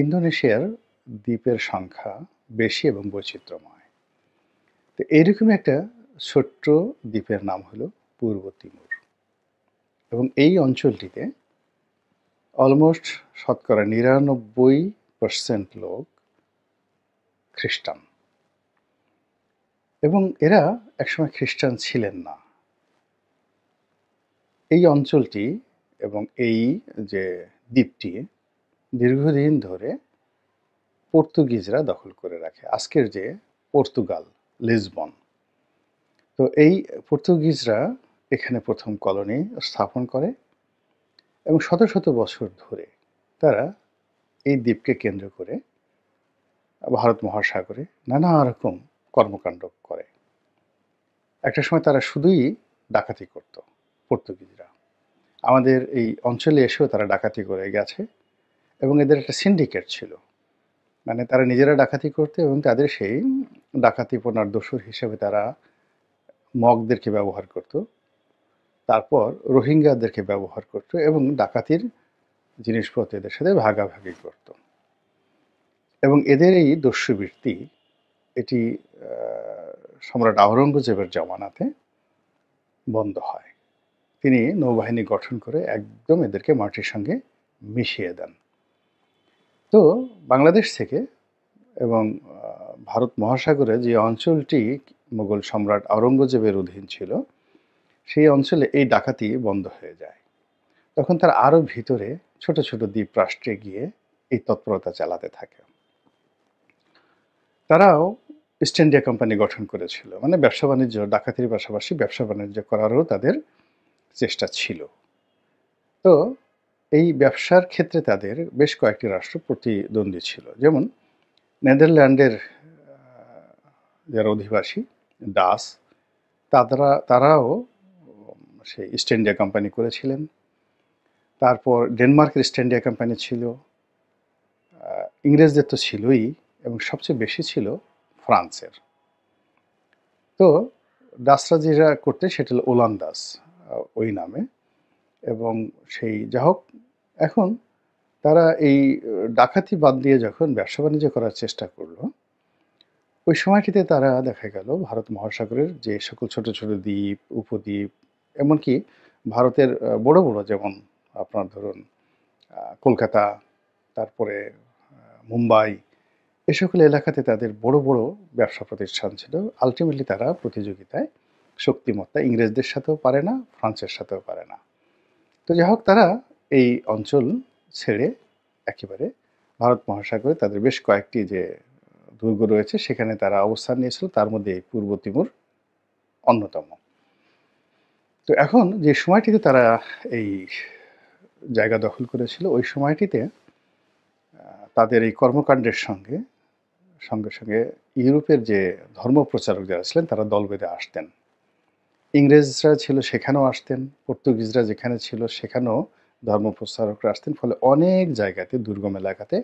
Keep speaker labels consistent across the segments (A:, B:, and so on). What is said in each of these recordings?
A: ইন্দোনেশিয়ার দ্বীপের সংখ্যা বেশি এবং বৈচিত্র্যময়। তো এইরকমই একটা ছোট্ট দ্বীপের নাম হলো পূর্ব তিমুর এবং এই অঞ্চলটিতে অলমোস্ট শতকরা ৯৯% লোক খ্রিস্টান এবং এরা একসময় খ্রিস্টান ছিলেন না। এই অঞ্চলটি এবং এই যে দ্বীপটি দীর্ঘদিন ধরে পর্তুগিজরা দখল করে রাখে। আজকের যে পর্তুগাল, লিসবন। তো এই পর্তুগিজরা এখানে প্রথম কলোনি স্থাপন করে এবং শত শত বছর ধরে তারা এই দ্বীপকে কেন্দ্র করে ভারত মহাসাগরে নানা রকম কর্মকাণ্ড করে। একটা সময় তারা শুধুই ডাকাতি করত পর্তুগিজরা। আমাদের এই অঞ্চলে এসেও তারা ডাকাতি করে গেছে এবং এদের একটা সিন্ডিকেট ছিল। মানে তারা নিজেরা ডাকাতি করতে এবং তাদের সেই ডাকাতিপনার দোসর হিসেবে তারা মগদেরকে ব্যবহার করত, তারপর রোহিঙ্গাদেরকে ব্যবহার করত এবং ডাকাতির জিনিসপত্র এদের সাথে ভাগাভাগি করত। এবং এদের এই দস্যুবৃত্তি এটি সম্রাট আওরঙ্গজেবের জমানাতে বন্ধ হয়। তিনি নৌবাহিনী গঠন করে একদম এদেরকে মাটির সঙ্গে মিশিয়ে দেন। তো বাংলাদেশ থেকে এবং ভারত মহাসাগরে যে অঞ্চলটি মুঘল সম্রাট আওরঙ্গজেবের অধীন ছিল সেই অঞ্চলে এই ডাকাতি বন্ধ হয়ে যায়। তখন তারা আরও ভিতরে ছোট ছোট দ্বীপ রাষ্ট্রে গিয়ে এই তৎপরতা চালাতে থাকে। তারাও ইস্ট ইন্ডিয়া কোম্পানি গঠন করেছিল, মানে ব্যবসা বাণিজ্য, ডাকাতির পাশাপাশি ব্যবসা বাণিজ্য করারও তাদের চেষ্টা ছিল। তো এই ব্যবসার ক্ষেত্রে তাদের বেশ কয়েকটি রাষ্ট্র প্রতিদ্বন্দ্বী ছিল, যেমন নেদারল্যান্ডের যারা অধিবাসী ডাস, তারাও সেই ইস্ট ইন্ডিয়া কোম্পানি করেছিলেন। তারপর ডেনমার্কের ইস্ট ইন্ডিয়া কোম্পানি ছিল, ইংরেজদের তো ছিলই এবং সবচেয়ে বেশি ছিল ফ্রান্সের। তো ডাসরা যেটা করতে সেটা হলো ওলান্দাস ওই নামে। এবং সেই যা হোক, এখন তারা এই ডাকাতি বাদ দিয়ে যখন ব্যবসা বাণিজ্য করার চেষ্টা করলো, ওই সময়টিতে তারা দেখা গেল ভারত মহাসাগরের যে সকল ছোট ছোট দ্বীপ, উপদ্বীপ, এমনকি ভারতের বড় বড়, যেমন আপনার ধরুন কলকাতা, তারপরে মুম্বাই, এ সকল এলাকাতে তাদের বড় বড় ব্যবসা প্রতিষ্ঠান ছিল। আলটিমেটলি তারা প্রতিযোগিতায় শক্তিমত্তা ইংরেজদের সাথেও পারে না, ফ্রান্সের সাথেও পারে না। তো যাই হোক, তারা এই অঞ্চল ছেড়ে একেবারে ভারত মহাসাগরে তাদের বেশ কয়েকটি যে দুর্গ রয়েছে সেখানে তারা অবস্থান নিয়েছিল, তার মধ্যে এই পূর্ব তিমুর অন্যতম। তো এখন যে সময়টিতে তারা এই জায়গা দখল করেছিল, ওই সময়টিতে তাদের এই কর্মকাণ্ডের সঙ্গে সঙ্গে সঙ্গে ইউরোপের যে ধর্মপ্রচারক যারা ছিলেন তারা দল বেঁধে আসতেন। ইংরেজরা ছিল সেখানেও আসতেন, পর্তুগিজরা যেখানে ছিল সেখানেও ধর্মপ্রচারকরা আসতেন। ফলে অনেক জায়গাতে, দুর্গম এলাকাতে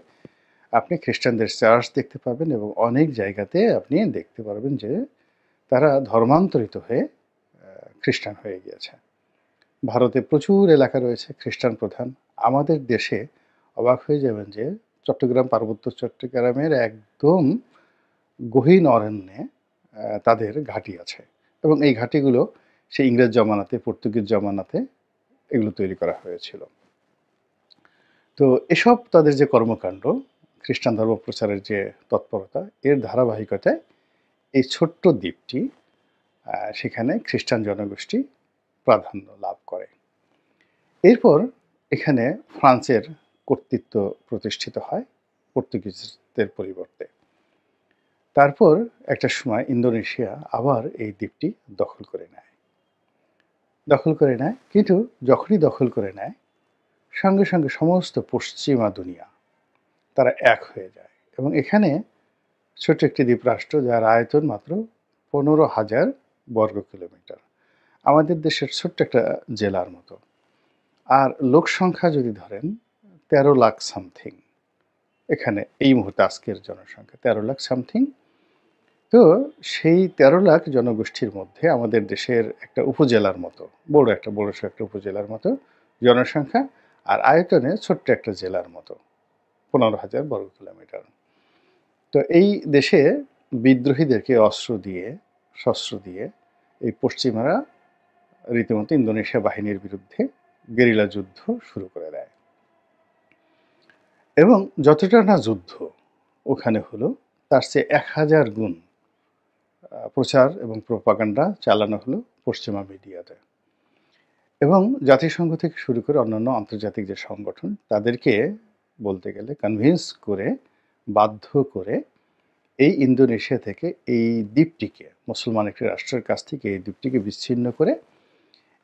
A: আপনি খ্রিস্টানদের চার্চ দেখতে পাবেন এবং অনেক জায়গাতে আপনি দেখতে পারবেন যে তারা ধর্মান্তরিত হয়ে খ্রিস্টান হয়ে গিয়েছে। ভারতে প্রচুর এলাকা রয়েছে খ্রিস্টান প্রধান। আমাদের দেশে অবাক হয়ে যাবেন যে চট্টগ্রাম, পার্বত্য চট্টগ্রামের একদম গহীন অরণ্যে তাদের ঘাঁটি আছে এবং এই ঘাঁটিগুলো সেই ইংরেজ জমানাতে, পর্তুগিজ জমানাতে এগুলো তৈরি করা হয়েছিল। তো এসব তাদের যে কর্মকাণ্ড, খ্রিস্টান ধর্ম প্রচারের যে তৎপরতা, এর ধারাবাহিকতায় এই ছোট্ট দ্বীপটি সেখানে খ্রিস্টান জনগোষ্ঠী প্রাধান্য লাভ করে। এরপর এখানে ফ্রান্সের কর্তৃত্ব প্রতিষ্ঠিত হয় পর্তুগিজদের পরিবর্তে। তারপর একটা সময় ইন্দোনেশিয়া আবার এই দ্বীপটি দখল করে নেয়। কিন্তু যখনই দখল করে নেয়, সঙ্গে সঙ্গে সমস্ত পশ্চিমা দুনিয়া তারা এক হয়ে যায় এবং এখানে ছোট একটি দ্বীপরাষ্ট্র যার আয়তন মাত্র 15,000 বর্গ কিলোমিটার, আমাদের দেশের ছোট্ট একটা জেলার মতো। আর লোক সংখ্যা যদি ধরেন 13 লাখ সামথিং, এখানে এই মুহূর্তে আজকের জনসংখ্যা 13 লাখ সামথিং। তো সেই 13 লাখ জনগোষ্ঠীর মধ্যে আমাদের দেশের একটা উপজেলার মতো, বড় একটা উপজেলার মতো জনসংখ্যা, আর আয়তনে ছোট্ট একটা জেলার মতো 15,000 বর্গ কিলোমিটার। তো এই দেশে বিদ্রোহীদেরকে অস্ত্র দিয়ে, শস্ত্র দিয়ে এই পশ্চিমারা রীতিমতো ইন্দোনেশিয়া বাহিনীর বিরুদ্ধে গেরিলা যুদ্ধ শুরু করে দেয়। এবং যতটা না যুদ্ধ ওখানে হলো, তার চেয়ে 1000 গুণ প্রচার এবং প্রোপাগান্ডা চালানো হলো পশ্চিমা মিডিয়াতে। এবং জাতিসংঘ থেকে শুরু করে অন্যান্য আন্তর্জাতিক যে সংগঠন, তাদেরকে বলতে গেলে কনভিন্স করে, বাধ্য করে এই ইন্দোনেশিয়া থেকে এই দ্বীপটিকে, মুসলমান একটি রাষ্ট্রের কাছ থেকে এই দ্বীপটিকে বিচ্ছিন্ন করে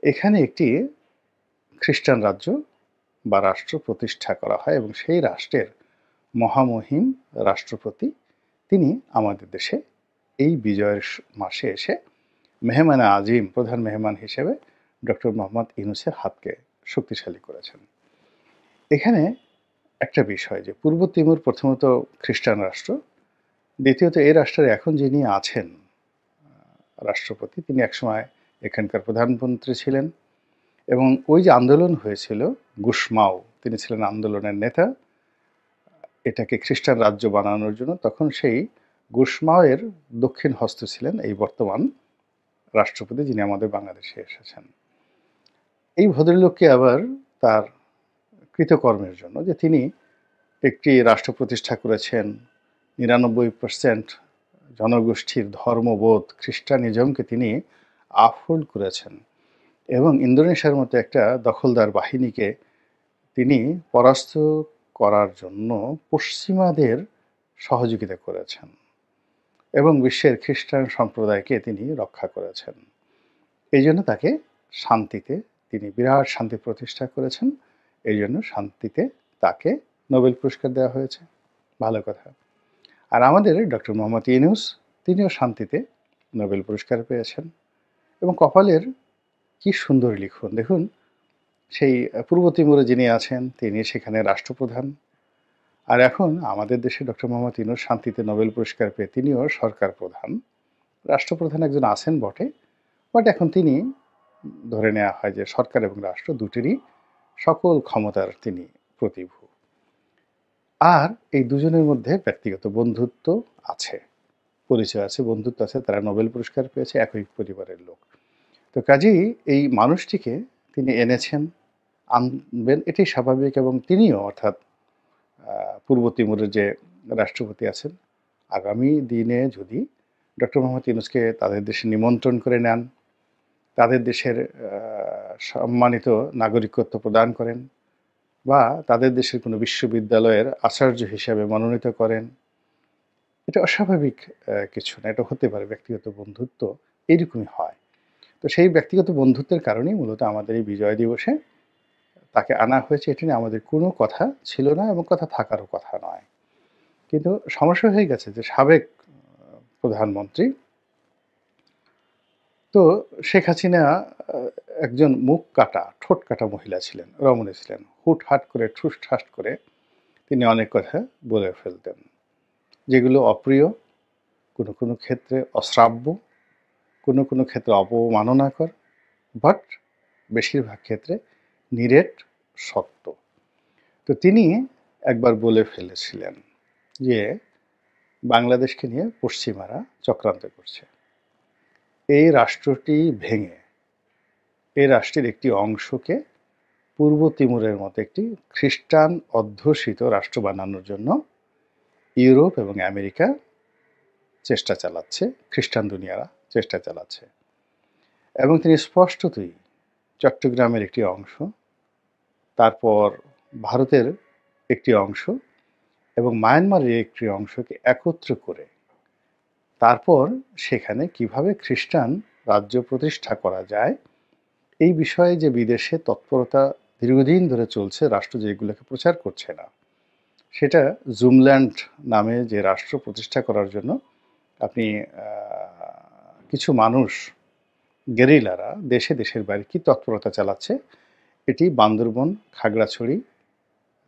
A: এখানে একটি খ্রিস্টান রাজ্য বা রাষ্ট্র প্রতিষ্ঠা করা হয়। এবং সেই রাষ্ট্রের মহামহিম রাষ্ট্রপতি তিনি আমাদের দেশে এই বিজয়ের মাসে এসে মেহমানে আজিম, প্রধান মেহমান হিসেবে ডক্টর মোহাম্মদ ইউনূসের হাতকে শক্তিশালী করেছেন। এখানে একটা বিষয় যে পূর্ব তিমুর প্রথমত খ্রিস্টান রাষ্ট্র, দ্বিতীয়ত এই রাষ্ট্রের এখন যিনি আছেন রাষ্ট্রপতি, তিনি একসময় এখানকার প্রধানমন্ত্রী ছিলেন। এবং ওই যে আন্দোলন হয়েছিল গুশমাও, তিনি ছিলেন আন্দোলনের নেতা এটাকে খ্রিস্টান রাজ্য বানানোর জন্য। তখন সেই গুশমাওয়ের দক্ষিণ হস্ত ছিলেন এই বর্তমান রাষ্ট্রপতি, যিনি আমাদের বাংলাদেশে এসেছেন। এই ভদ্রলোককে আবার তার কৃতকর্মের জন্য, যে তিনি একটি রাষ্ট্র প্রতিষ্ঠা করেছেন, 99% জনগোষ্ঠীর ধর্মবোধ খ্রিস্টানিজমকে তিনি আপহোল্ড করেছেন এবং ইন্দোনেশিয়ার মতো একটা দখলদার বাহিনীকে তিনি পরাস্ত করার জন্য পশ্চিমাদের সহযোগিতা করেছেন এবং বিশ্বের খ্রিস্টান সম্প্রদায়কে তিনি রক্ষা করেছেন। এই জন্য তাকে শান্তিতে, তিনি বিরাট শান্তি প্রতিষ্ঠা করেছেন, এই জন্য শান্তিতে তাকে নোবেল পুরস্কার দেওয়া হয়েছে। ভালো কথা। আর আমাদের ডক্টর মোহাম্মদ ইউনূস, তিনিও শান্তিতে নোবেল পুরস্কার পেয়েছেন। এবং কপালের কি সুন্দর লিখন দেখুন, সেই পূর্ব তিমুরে যিনি আছেন তিনি সেখানে রাষ্ট্রপ্রধান, আর এখন আমাদের দেশে ডক্টর মোহাম্মদ ইউনূস শান্তিতে নোবেল পুরস্কার পেয়ে তিনিও সরকার প্রধান। রাষ্ট্রপ্রধান একজন আছেন বটে, বাট এখন তিনি ধরে নেওয়া হয় যে সরকার এবং রাষ্ট্র দুটিরই সকল ক্ষমতার তিনি প্রতিভূ। আর এই দুজনের মধ্যে ব্যক্তিগত বন্ধুত্ব আছে, পরিচয় আছে, বন্ধুত্ব আছে, তারা নোবেল পুরস্কার পেয়েছে, একই পরিবারের লোক। তো কাজেই এই মানুষটিকে তিনি এনেছেন, আনবেন, এটি স্বাভাবিক। এবং তিনিও, অর্থাৎ পূর্ব তিমুরের যে রাষ্ট্রপতি আছেন, আগামী দিনে যদি ডক্টর মোহাম্মদ ইউনূসকে তাদের দেশে নিমন্ত্রণ করে নেন, তাদের দেশের সম্মানিত নাগরিকত্ব প্রদান করেন, বা তাদের দেশের কোনো বিশ্ববিদ্যালয়ের আচার্য হিসাবে মনোনীত করেন, এটা অস্বাভাবিক কিছু না, এটা হতে পারে। ব্যক্তিগত বন্ধুত্ব এইরকমই হয়। তো সেই ব্যক্তিগত বন্ধুত্বের কারণেই মূলত আমাদের এই বিজয় দিবসে তাকে আনা হয়েছে। এটা নিয়ে আমাদের কোনো কথা ছিল না এবং কথা থাকারও কথা নয়। কিন্তু সমস্যা হয়ে গেছে যে সাবেক প্রধানমন্ত্রী, তো শেখ হাসিনা একজন মুখ কাটা, ঠোঁট কাটা মহিলা ছিলেন, রমণী ছিলেন। হুটহাট করে, ঠুসঠাস করে তিনি অনেক কথা বলে ফেলতেন, যেগুলো অপ্রিয়, কোনো কোনো ক্ষেত্রে অশ্রাব্য, কোনো কোনো ক্ষেত্রে অবমাননাকর, বাট বেশিরভাগ ক্ষেত্রে নিরেট সত্য। তো তিনি একবার বলে ফেলেছিলেন যে বাংলাদেশকে নিয়ে পশ্চিমারা চক্রান্ত করছে। এই রাষ্ট্রটি ভেঙে এই রাষ্ট্রের একটি অংশকে পূর্ব তিমুরের মতো একটি খ্রিস্টান অধ্যুষিত রাষ্ট্র বানানোর জন্য ইউরোপ এবং আমেরিকা চেষ্টা চালাচ্ছে, খ্রিস্টান দুনিয়ারা চেষ্টা চালাচ্ছে। এবং তিনি স্পষ্টতই চট্টগ্রামের একটি অংশ, তারপর ভারতের একটি অংশ এবং মায়ানমারের একটি অংশকে একত্র করে তারপর সেখানে কিভাবে খ্রিস্টান রাজ্য প্রতিষ্ঠা করা যায়, এই বিষয়ে যে বিদেশে তৎপরতা দীর্ঘদিন ধরে চলছে, রাষ্ট্র যেগুলোকে প্রচার করছে না, সেটা জুমল্যান্ড নামে যে রাষ্ট্র প্রতিষ্ঠা করার জন্য আপনি কিছু মানুষ, গেরিলারা দেশে দেশের বাইরে কী তৎপরতা চালাচ্ছে, এটি বান্দরবন, খাগড়াছড়ি,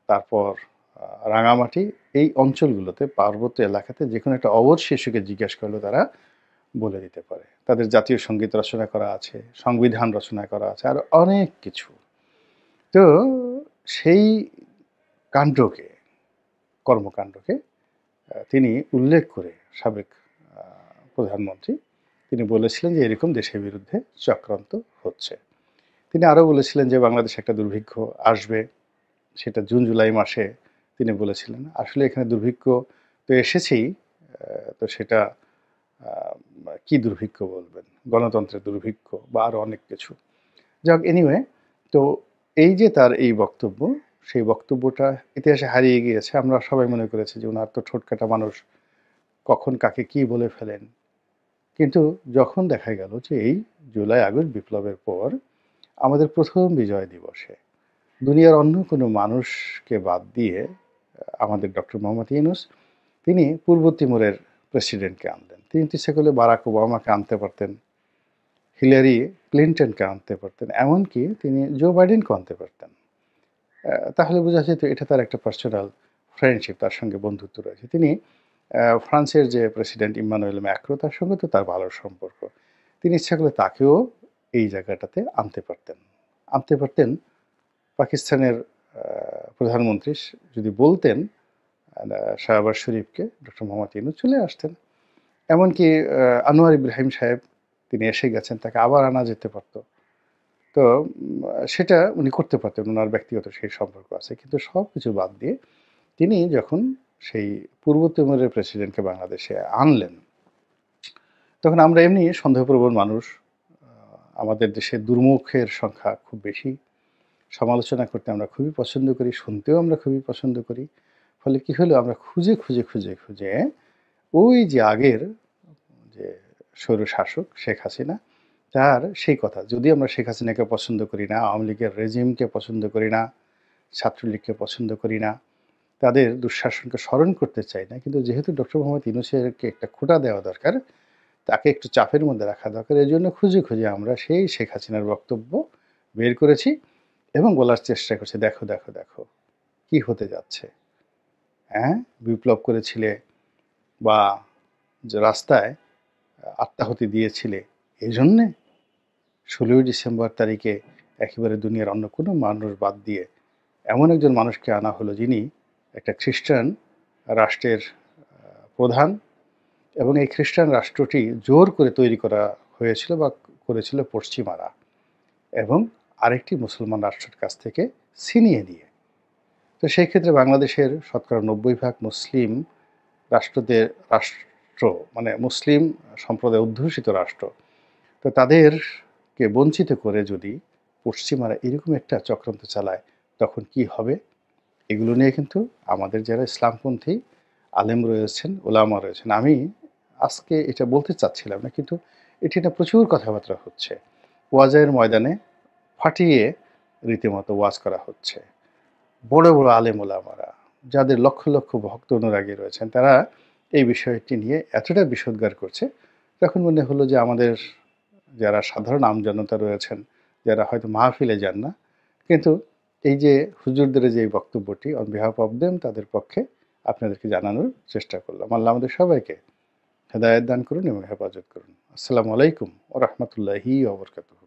A: তারপর রাঙামাটি, এই অঞ্চলগুলোতে, পার্বত্য এলাকাতে যে কোনো একটা অবধ শিশুকে জিজ্ঞেস করলে তারা বলে দিতে পারে। তাদের জাতীয় সঙ্গীত রচনা করা আছে, সংবিধান রচনা করা আছে, আর অনেক কিছু। তো সেই কাণ্ডকে কর্মকাণ্ডকে তিনি উল্লেখ করে সাবেক প্রধানমন্ত্রী তিনি বলেছিলেন যে এরকম দেশের বিরুদ্ধে চক্রান্ত হচ্ছে। তিনি আরও বলেছিলেন যে বাংলাদেশে একটা দুর্ভিক্ষ আসবে, সেটা জুন জুলাই মাসে তিনি বলেছিলেন। আসলে এখানে দুর্ভিক্ষ তো এসেছেই, তো সেটা কি দুর্ভিক্ষ বলবেন, গণতন্ত্রের দুর্ভিক্ষ বা আরও অনেক কিছু। যাক, এনিওয়ে, তো এই যে তার এই বক্তব্য, সেই বক্তব্যটা ইতিহাসে হারিয়ে গিয়েছে। আমরা সবাই মনে করেছি যে ওনার তো ঠোঁটকাটা মানুষ, কখন কাকে কি বলে ফেলেন। কিন্তু যখন দেখা গেল যে এই জুলাই আগস্ট বিপ্লবের পর আমাদের প্রথম বিজয় দিবসে দুনিয়ার অন্য কোনো মানুষকে বাদ দিয়ে আমাদের ডক্টর মোহাম্মদ ইউনূস তিনি পূর্ব তিমুরের প্রেসিডেন্টকে আনলেন। তিনি ইচ্ছা করলে বারাক ওবামাকে আনতে পারতেন, হিলারি ক্লিন্টনকে আনতে পারতেন, এমনকি তিনি জো বাইডেনকে আনতে পারতেন। তাহলে বোঝা যেত এটা তার একটা পার্সোনাল ফ্রেন্ডশিপ, তার সঙ্গে বন্ধুত্ব রয়েছে। তিনি ফ্রান্সের যে প্রেসিডেন্ট ইম্মানুয়েল ম্যাক্রো, তার সঙ্গে তো তার ভালো সম্পর্ক। তিনি ইচ্ছা করলে তাকেও এই জায়গাটাতে আনতে পারতেন। পাকিস্তানের প্রধানমন্ত্রী যদি বলতেন শাহবাজ শরীফকে, ডক্টর মোহাম্মদ ইউনূস চলে আসতেন। এমনকি আনোয়ার ইব্রাহিম সাহেব তিনি এসে গেছেন, তাকে আবার আনা যেতে পারত। তো সেটা উনি করতে পারতেন, ওনার ব্যক্তিগত সেই সম্পর্ক আছে। কিন্তু সব কিছু বাদ দিয়ে তিনি যখন সেই পূর্ব তিমুরের প্রেসিডেন্টকে বাংলাদেশে আনলেন, তখন আমরা এমনি সন্দেহপ্রবণ মানুষ, আমাদের দেশে দুর্মুখের সংখ্যা খুব বেশি, সমালোচনা করতে আমরা খুবই পছন্দ করি, শুনতেও আমরা খুবই পছন্দ করি। ফলে কি হলো, আমরা খুঁজে খুঁজে খুঁজে খুঁজে ওই যে আগের যে স্বৈরশাসক শেখ হাসিনা, তার সেই কথা, যদি আমরা শেখ হাসিনাকে পছন্দ করি না, আওয়ামী লীগের রেজিমকে পছন্দ করি না, ছাত্রলীগকে পছন্দ করি না, তাদের দুঃশাসনকে স্মরণ করতে চাই না, কিন্তু যেহেতু ডক্টর মোহাম্মদ ইউনূসকে একটা খোঁটা দেওয়া দরকার, তাকে একটু চাপের মধ্যে রাখা দরকার, এই জন্য খুঁজে খুঁজে আমরা সেই শেখ হাসিনার বক্তব্য বের করেছি এবং বলার চেষ্টা করছি, দেখো দেখো দেখো কি হতে যাচ্ছে। হ্যাঁ, বিপ্লব করেছিলে বা যে রাস্তায় আত্মাহুতি দিয়েছিলে, এই জন্যে 16ই ডিসেম্বর তারিখে একেবারে দুনিয়ার অন্য কোনো মানুষ বাদ দিয়ে এমন একজন মানুষকে আনা হলো যিনি একটা খ্রিস্টান রাষ্ট্রের প্রধান, এবং এই খ্রিস্টান রাষ্ট্রটি জোর করে তৈরি করা হয়েছিল বা করেছিল পশ্চিমারা, এবং আরেকটি মুসলমান রাষ্ট্রের কাছ থেকে ছিনিয়ে নিয়ে। তো সেই ক্ষেত্রে বাংলাদেশের শতকরা 90% মুসলিম রাষ্ট্র, মানে মুসলিম সম্প্রদায় অধ্যুষিত রাষ্ট্র, তো তাদেরকে বঞ্চিত করে যদি পশ্চিমারা এরকম একটা চক্রান্ত চালায়, তখন কি হবে? এগুলো নিয়ে কিন্তু আমাদের যারা ইসলামপন্থী আলেম রয়েছেন, ওলামা রয়েছেন, আমি আজকে এটা বলতে চাচ্ছিলাম না, কিন্তু এটি না প্রচুর কথাবার্তা হচ্ছে, ওয়াজের ময়দানে ফাটিয়ে রীতিমতো ওয়াজ করা হচ্ছে। বড় বড় আলেম ওলামারা, যাদের লক্ষ লক্ষ ভক্ত অনুরাগী রয়েছেন, তারা এই বিষয়টি নিয়ে এতটা বিষোদ্গার করছে, তখন মনে হলো যে আমাদের যারা সাধারণ আমজনতা রয়েছেন, যারা হয়তো মাহফিলে যান না, কিন্তু এই যে হুজুরদের যে বক্তব্যটি অন বিহাফ অফ দেম, তাদের পক্ষে আপনাদেরকে জানানোর চেষ্টা করলাম। আল্লাহ আমাদের সবাইকে হেদায়েত দান করুন এবং হেফাজত করুন। আসসালামু আলাইকুম ওয়া রাহমাতুল্লাহি ওয়া বারাকাতুহু।